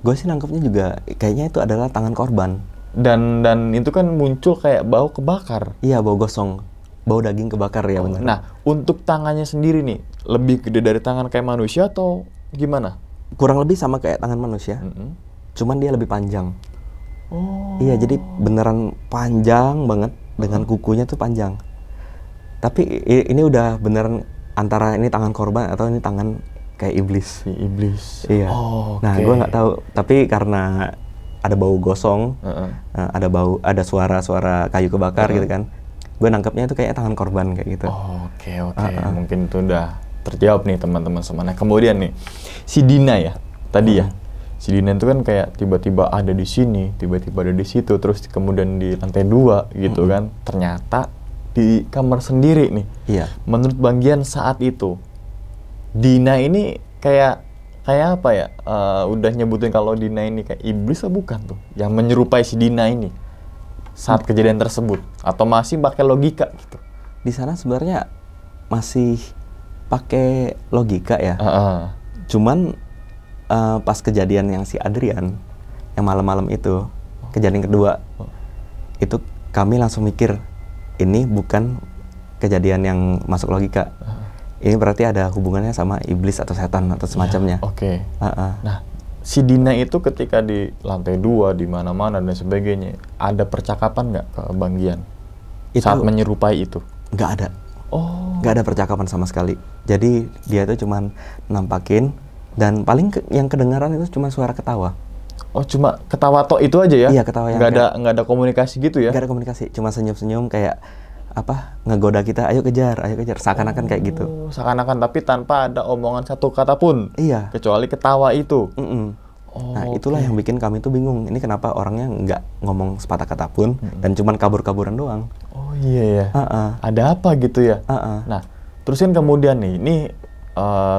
Gue sih nangkepnya juga kayaknya itu adalah tangan korban. Dan itu kan muncul kayak bau kebakar. Iya, bau gosong. Bau daging kebakar ya benar. Nah, untuk tangannya sendiri nih, lebih gede dari tangan kayak manusia atau gimana? Kurang lebih sama kayak tangan manusia. Cuman dia lebih panjang. Iya, jadi beneran panjang banget. Dengan kukunya tuh panjang. Tapi ini udah beneran antara ini tangan korban atau ini tangan kayak iblis. Iblis. Iya. Nah, gue nggak tahu. Tapi karena ada bau gosong, ada suara kayu kebakar gitu kan. Gue nangkepnya itu kayak tangan korban kayak gitu. Oke. Mungkin itu udah terjawab nih teman-teman semua. Nah, kemudian nih si Dina ya tadi ya. Si Dina itu kan kayak tiba-tiba ada di sini, tiba-tiba ada di situ, terus kemudian di lantai 2 gitu kan. Ternyata di kamar sendiri nih. Iya. Menurut Bang Gian saat itu, Dina ini kayak apa ya? Udah nyebutin kalau Dina ini kayak iblis atau bukan tuh? Yang menyerupai si Dina ini saat kejadian tersebut, atau masih pakai logika gitu? Di sana sebenarnya masih pakai logika ya. Cuman pas kejadian yang si Adrian yang malam-malam itu, kejadian kedua, itu kami langsung mikir ini bukan kejadian yang masuk logika. Ini berarti ada hubungannya sama iblis atau setan atau semacamnya. Oke. Nah, si Dina itu ketika di lantai 2, di mana-mana dan sebagainya, ada percakapan nggak ke Bang Gian saat menyerupai itu? Nggak ada. Oh. Nggak ada percakapan sama sekali. Jadi dia itu cuman nampakin, dan paling yang kedengaran itu cuma suara ketawa. Oh, cuma ketawa tok itu aja ya? Iya, ketawa yang nggak ada komunikasi gitu ya? Nggak ada komunikasi, cuma senyum-senyum kayak ngegoda kita, ayo kejar, seakan-akan kayak gitu. Seakan-akan, tapi tanpa ada omongan satu kata pun. Iya. Kecuali ketawa itu. Nah, itulah yang bikin kami tuh bingung. Ini kenapa orangnya nggak ngomong sepatah kata pun, dan cuman kabur-kaburan doang. Oh iya ya. Ada apa gitu ya? Nah, terusin kemudian nih, ini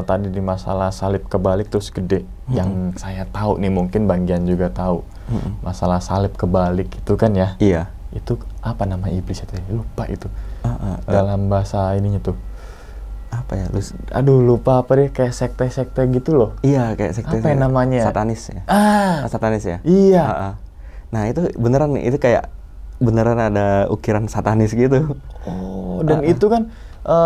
tadi di masalah salib kebalik terus gede. Yang saya tahu nih, mungkin Bang Gian juga tahu. Masalah salib kebalik itu kan ya? Iya. Itu apa nama iblis itu? Lupa itu. Dalam bahasa ininya tuh. Apa ya? Aduh, lupa apa deh, kayak sekte-sekte gitu loh. Iya, kayak sekte. Apa namanya? Satanis ya. Satanis ya? Iya. Nah, itu beneran nih, itu kayak beneran ada ukiran satanis gitu. Oh, dan itu kan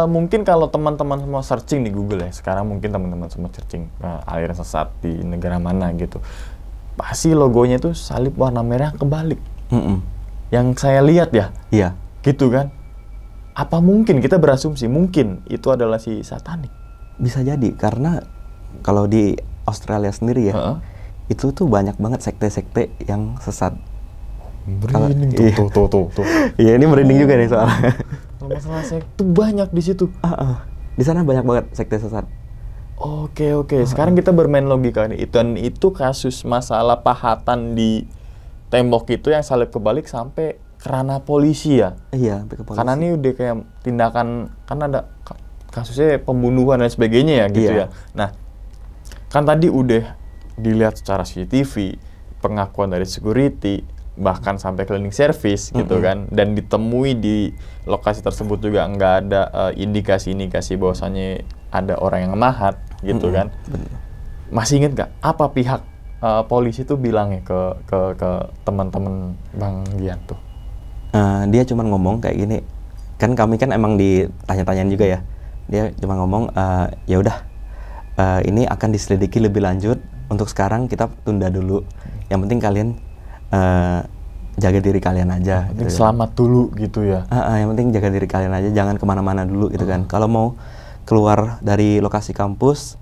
mungkin kalau teman-teman semua searching di Google ya, sekarang mungkin teman-teman semua searching aliran sesat di negara mana gitu, pasti logonya tuh salib warna merah kebalik. Yang saya lihat ya, iya, gitu kan. Apa mungkin kita berasumsi mungkin itu adalah si satanik? Bisa jadi, karena kalau di Australia sendiri ya, itu tuh banyak banget sekte-sekte yang sesat. Merinding tuh. Iya, ini merinding juga nih soalnya. Masalah sekte banyak di situ. Di sana banyak banget sekte sesat. Oke. Sekarang kita bermain logika nih. Itu kasus masalah pahatan di tembok itu yang salib kebalik sampai kerana polisi ya? Iya, sampai ke polisi. Karena ini udah kayak tindakan, kan ada kasusnya pembunuhan dan sebagainya ya gitu ya. Nah, kan tadi udah dilihat secara CCTV, pengakuan dari security, bahkan sampai cleaning service gitu kan, dan ditemui di lokasi tersebut juga nggak ada indikasi-indikasi bahwasannya ada orang yang mahat gitu kan. Masih inget nggak apa pihak polisi tuh bilangnya ke teman-teman Bang Gian tuh? Dia cuma ngomong kayak gini, kan kami kan emang ditanya-tanyain juga ya. Dia cuma ngomong, ya udah, ini akan diselidiki lebih lanjut. Untuk sekarang kita tunda dulu. Yang penting kalian jaga diri kalian aja. Gitu. Selamat dulu gitu ya. Yang penting jaga diri kalian aja, jangan kemana-mana dulu gitu kan. Kalau mau keluar dari lokasi kampus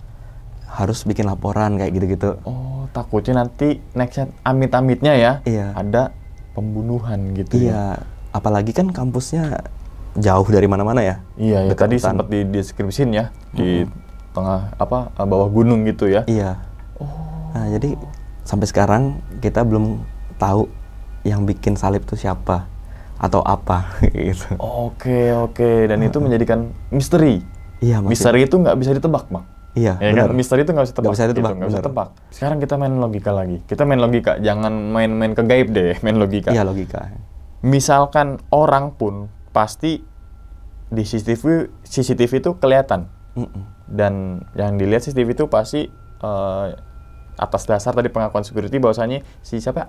harus bikin laporan kayak gitu-gitu. Oh, takutnya nanti nextnya amit-amitnya ya. Iya. Ada pembunuhan gitu. Iya. Apalagi kan kampusnya jauh dari mana-mana ya. Iya, ya tadi sempat dideskripsiin ya di tengah bawah gunung gitu ya. Iya. Nah, jadi sampai sekarang kita belum tahu yang bikin salib itu siapa atau apa gitu. Oke. Dan itu menjadikan misteri. Iya, misteri itu nggak bisa ditebak, Bang. Iya, ya kan? Misteri itu nggak bisa ditebak. Nggak bisa ditebak. Sekarang kita main logika lagi. Kita main logika, jangan main ke gaib deh, main logika. Iya, logika. Misalkan orang pun pasti di CCTV itu kelihatan. Dan yang dilihat CCTV itu pasti atas dasar tadi pengakuan security bahwasanya si siapa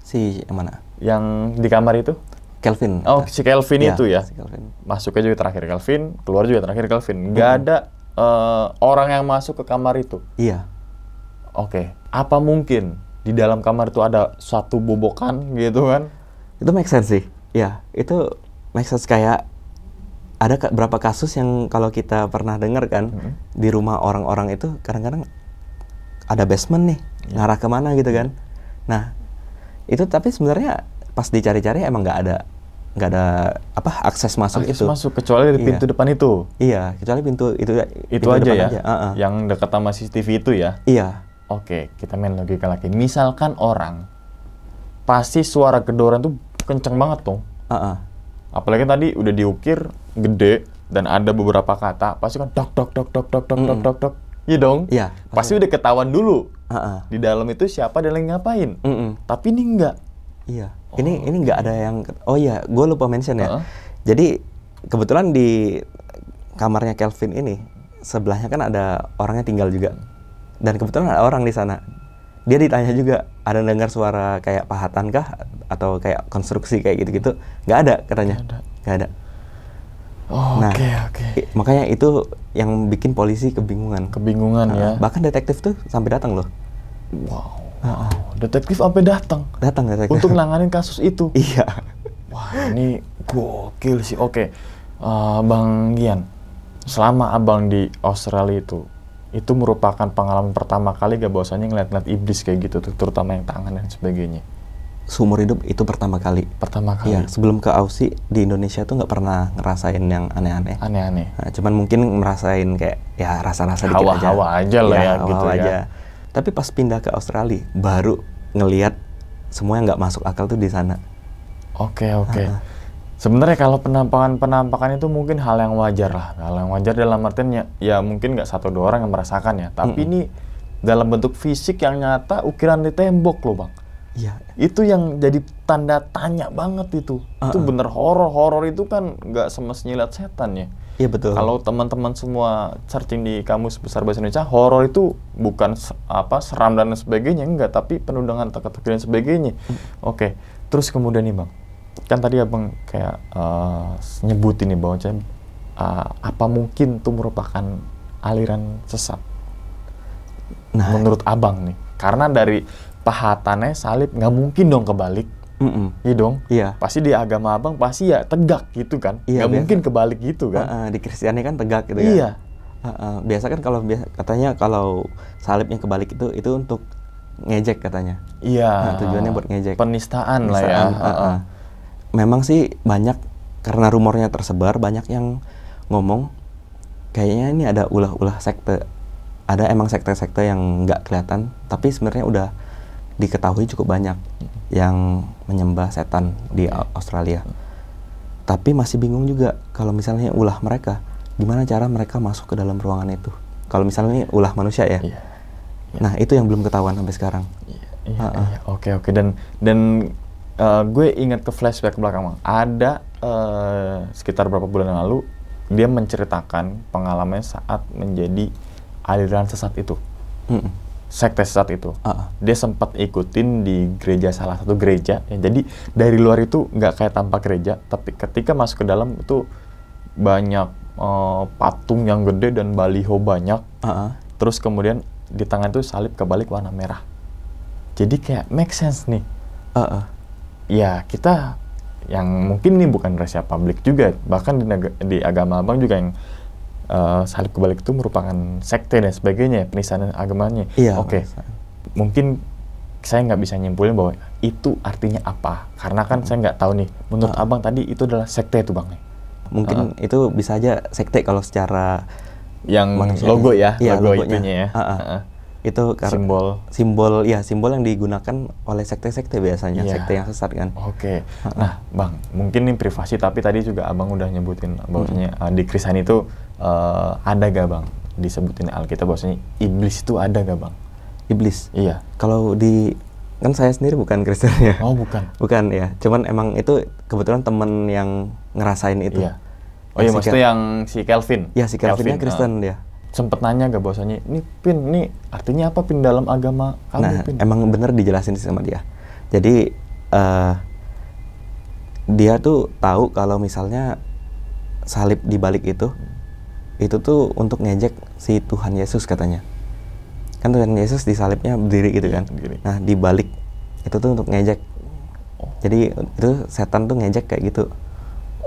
si yang mana? Yang di kamar itu? Kelvin. Oh, si Kelvin itu ya. Si Kelvin. Masuknya juga terakhir Kelvin, keluar juga terakhir Kelvin. Nggak ada orang yang masuk ke kamar itu. Iya. Oke. Apa mungkin di dalam kamar itu ada suatu bobokan gitu kan? Itu make sense sih. Ya, itu make sense. Kayak ada berapa kasus yang kalau kita pernah dengar kan, di rumah orang-orang itu kadang-kadang ada basement nih, ngarah kemana gitu kan. Nah, itu tapi sebenarnya pas dicari-cari emang nggak ada akses masuk itu. Masuk kecuali dari pintu depan itu. Iya, kecuali pintu itu aja ya. Yang dekat sama CCTV itu ya. Iya. Oke, kita main logika lagi. Misalkan orang pasti suara gedoran tuh kenceng banget tuh. Apalagi tadi udah diukir gede dan ada beberapa kata, pasti kan dok dok dok dok dok dok dok dok dok. Iya dong. Iya. Pasti udah ketahuan dulu. Heeh. Di dalam itu siapa dan lagi ngapain. Tapi ini enggak. Iya. Ini nggak ada yang. Oh iya, gue lupa mention ya. Heeh. Jadi kebetulan di kamarnya Kelvin ini sebelahnya kan ada orangnya tinggal juga. Dan kebetulan ada orang di sana. Dia ditanya juga, ada dengar suara kayak pahatan kah atau kayak konstruksi kayak gitu-gitu? Nggak ada katanya. Nggak ada. Oh, Nah, oke. makanya itu yang bikin polisi kebingungan. Kebingungan ya. Bahkan detektif tuh sampai datang loh. Wow. Detektif sampai datang Datang detektif. untuk nanganin kasus itu. Iya. Wah, ini gokil sih. Oke. Bang Gian, selama abang di Australia itu merupakan pengalaman pertama kali gak bahwasanya ngeliat-ngeliat iblis kayak gitu tuh, terutama yang tangan dan sebagainya. Seumur hidup itu pertama kali. Pertama kali. Iya, sebelum ke Aussie di Indonesia tuh nggak pernah ngerasain yang aneh-aneh. Aneh-aneh. Nah, cuman mungkin merasain kayak ya rasa-rasa dikit aja. Hawa-hawa aja lah ya, gitu hawa-hawa ya. aja. Tapi pas pindah ke Australia baru ngelihat semua yang nggak masuk akal tuh di sana. Oke. Sebenarnya kalau penampakan itu mungkin hal yang wajar lah. Hal yang wajar dalam artian ya mungkin nggak 1-2 orang yang merasakan ya. Tapi ini dalam bentuk fisik yang nyata, ukiran di tembok loh Bang. Iya. Itu yang jadi tanda tanya banget itu. Itu bener horor. Horor itu kan nggak semestinya lihat setan ya. Iya betul. Kalau teman-teman semua searching di Kamus Besar Bahasa Indonesia, horor itu bukan seram dan sebagainya, enggak, tapi penuh dengan teka-teki dan sebagainya. Oke. Terus kemudian nih Bang, kan tadi Abang kayak nyebutin nih bahwa apa mungkin itu merupakan aliran sesat? Nah, menurut Abang nih, karena dari pahatannya salib nggak mungkin dong kebalik. Iya dong. Iya. Pasti di agama Abang pasti ya tegak gitu kan. Iya, nggak mungkin kebalik gitu kan. Di Kristiani kan tegak gitu Iya. kan. Biasa kan katanya kalau salibnya kebalik itu untuk ngejek katanya. Iya. Nah, tujuannya buat ngejek. Penistaan lah ya. Memang sih banyak, karena rumornya tersebar, banyak yang ngomong kayaknya ini ada ulah-ulah sekte. Ada emang sekte-sekte yang nggak kelihatan, tapi sebenarnya udah diketahui cukup banyak yang menyembah setan di Australia. Tapi masih bingung juga kalau misalnya ulah mereka, gimana cara mereka masuk ke dalam ruangan itu. Kalau misalnya ini ulah manusia ya. Iya. Nah, itu yang belum ketahuan sampai sekarang. Iya. Oke. Dan gue ingat ke flashback ke belakang Bang. Ada sekitar beberapa bulan yang lalu dia menceritakan pengalamannya saat menjadi aliran sesat itu. Sekte sesat itu. Dia sempat ikutin di gereja, salah satu gereja ya. Jadi dari luar itu nggak kayak tampak gereja, tapi ketika masuk ke dalam itu banyak patung yang gede dan baliho banyak. Terus kemudian di tangan itu salib kebalik warna merah. Jadi kayak make sense nih. Ya kita yang mungkin ini bukan rahasia publik juga, bahkan di agama Abang juga yang salib kebalik itu merupakan sekte dan sebagainya, penistaan agamanya. Iya. Oke. Mungkin saya nggak bisa nyimpulin bahwa itu artinya apa, karena kan saya nggak tahu nih. Menurut Abang tadi itu adalah sekte itu Bang. Mungkin itu bisa aja sekte kalau secara yang manusia, logo ya, iya, logo logonya. itunya ya. Itu simbol yang digunakan oleh sekte-sekte biasanya, sekte yang sesat kan. Oke. Nah, Bang, mungkin ini privasi, tapi tadi juga Abang udah nyebutin bahwasanya di Kristiani itu ada gak Bang disebutin Alkitab bahwasanya iblis itu ada gak Bang? Iblis? Iya. Kalau kan saya sendiri bukan Kristen ya. Oh, bukan? Bukan ya, cuman emang itu kebetulan temen yang ngerasain itu. Iya. Oh iya, maksudnya yang si Kelvin? Iya, si Kelvinnya Kristen dia. Sempet nanya gak bahwasanya, ini artinya apa Pin dalam agama kamu, Nah, Pin? emang bener dijelasin sama dia. Jadi dia tuh tahu kalau misalnya salib di balik itu tuh untuk ngejek si Tuhan Yesus katanya. Kan Tuhan Yesus di salibnya berdiri gitu kan. Berdiri. Nah, di balik itu tuh untuk ngejek. Jadi itu setan tuh ngejek kayak gitu.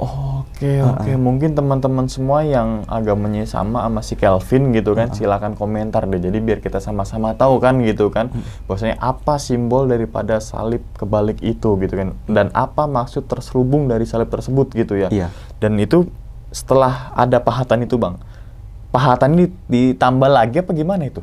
Oke. Mungkin teman-teman semua yang agamanya sama si Kelvin gitu kan, silakan komentar deh. Jadi biar kita sama-sama tahu kan gitu kan, bahwasanya apa simbol daripada salib kebalik itu gitu kan, dan apa maksud terselubung dari salib tersebut gitu ya. Iya. Dan itu setelah ada pahatan itu Bang, pahatan ini ditambah lagi apa gimana itu?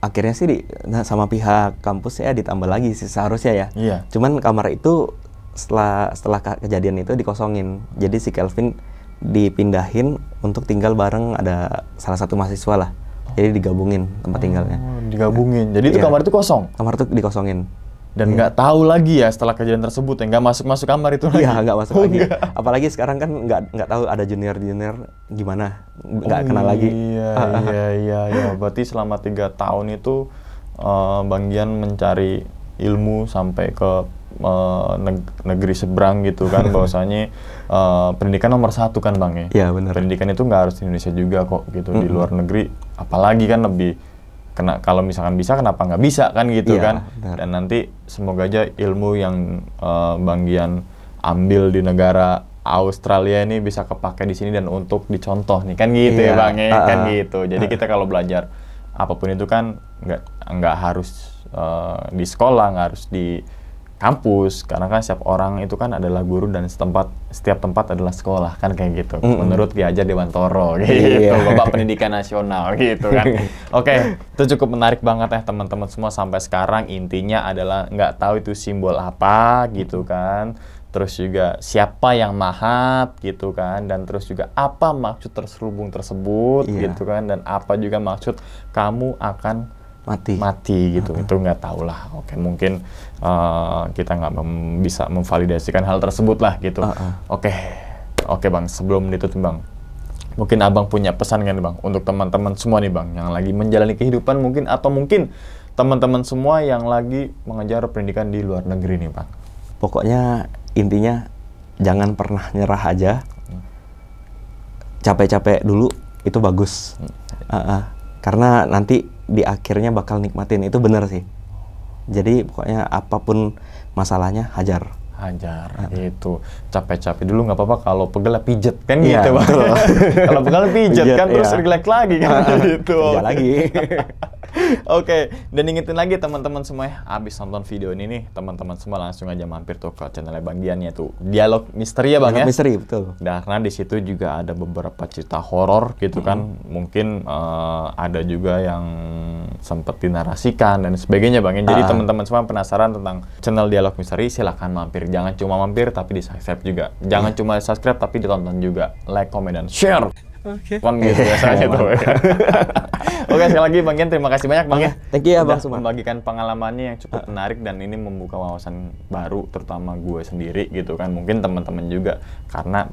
Akhirnya sih sama pihak kampus ya ditambah lagi sih seharusnya ya. Iya. Cuman kamar itu setelah kejadian itu dikosongin. Jadi si Kelvin dipindahin untuk tinggal bareng ada salah satu mahasiswa lah. Jadi digabungin tempat tinggalnya. Digabungin. Jadi itu Iya. kamar itu kosong. Kamar tuh dikosongin. Dan nggak tahu lagi ya setelah kejadian tersebut ya, nggak masuk kamar itu lagi. Iya, nggak masuk lagi. Enggak. Apalagi sekarang kan nggak tahu ada junior gimana, nggak kenal lagi. Iya. Berarti selama 3 tahun itu Bang Gian mencari ilmu sampai ke negeri seberang gitu kan, bahwasanya pendidikan nomor 1 kan Bang ya. Iya benar. Pendidikan itu nggak harus di Indonesia juga kok gitu, di luar negeri apalagi kan lebih kalau misalkan bisa kenapa nggak bisa kan gitu Iya, kan. benar. Dan nanti semoga aja ilmu yang Bang Gian ambil di negara Australia ini bisa kepake di sini dan untuk dicontoh nih kan gitu ya Iya, Bang ya, kan gitu. Jadi kita kalau belajar apapun itu kan nggak harus di sekolah, nggak harus di kampus, karena kan setiap orang itu kan adalah guru dan setiap tempat adalah sekolah kan kayak gitu. Menurut Ki Hajar Dewantoro gitu, Bapak Pendidikan Nasional gitu kan. Oke, itu cukup menarik banget ya teman-teman semua. Sampai sekarang intinya adalah nggak tahu itu simbol apa gitu kan. Terus juga siapa yang mahat gitu kan, dan terus juga apa maksud terselubung tersebut gitu kan, dan apa juga maksud kamu akan mati gitu. Itu nggak tahu lah. Oke, mungkin kita nggak bisa memvalidasikan hal tersebut lah gitu. Oke Bang, sebelum ditutup Bang, mungkin Abang punya pesan kan Bang untuk teman-teman semua nih Bang yang lagi menjalani kehidupan mungkin, atau mungkin teman-teman semua yang lagi mengejar pendidikan di luar negeri nih Bang. Pokoknya intinya jangan pernah nyerah aja. Capek-capek dulu itu bagus. Karena nanti di akhirnya bakal nikmatin, itu bener sih. Jadi pokoknya apapun masalahnya hajar Itu capek-capek dulu nggak apa-apa, kalau pegel pijet kan Iya, gitu Bang. Kalau pegel pijet kan terus relax lagi kan gitu. Kerja lagi. Oke, dan ingetin lagi teman-teman semua ya, abis nonton video ini nih, teman-teman semua langsung aja mampir tuh ke channelnya Bang Gian, yaitu Dialog Misteri ya Bang. Dialog ya. Misteri, betul. Nah, karena di situ juga ada beberapa cerita horor gitu kan, mungkin ada juga yang sempat dinarasikan dan sebagainya Bang. Jadi teman-teman semua penasaran tentang channel Dialog Misteri, silahkan mampir. Jangan cuma mampir tapi di subscribe juga. Jangan cuma subscribe tapi ditonton juga, like, comment, dan share. Bang gitu biasanya tuh. Oke, sekali lagi Bang Gian, terima kasih banyak Bang ya. Thank you ya Bang Udah Sumar. membagikan pengalamannya yang cukup menarik, dan ini membuka wawasan baru terutama gue sendiri gitu kan. Mungkin teman-teman juga, karena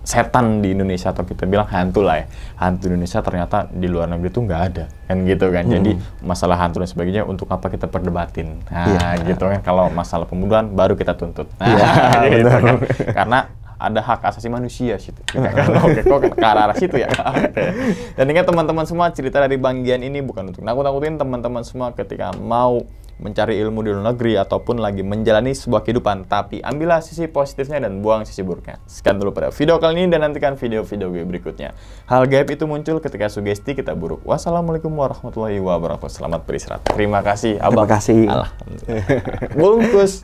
setan di Indonesia, atau kita bilang hantu lah ya, hantu Indonesia ternyata di luar negeri tuh nggak ada kan gitu kan. Jadi masalah hantu dan sebagainya untuk apa kita perdebatin, gitu kan. Kalau masalah pembunuhan baru kita tuntut, gitu kan. Karena ada hak asasi manusia situ, kan? Oke, kok ke arah situ ya. Dan ingat teman-teman semua, cerita dari Bang Gian ini bukan untuk nakut-nakutin teman-teman semua ketika mau mencari ilmu di luar negeri ataupun lagi menjalani sebuah kehidupan, tapi ambillah sisi positifnya dan buang sisi buruknya. Sekian dulu pada video kali ini, dan nantikan video-video gue berikutnya. Hal gaib itu muncul ketika sugesti kita buruk. Wassalamualaikum warahmatullahi wabarakatuh. Selamat beristirahat. Terima kasih Abang. Terima kasih. Alah. Bungkus.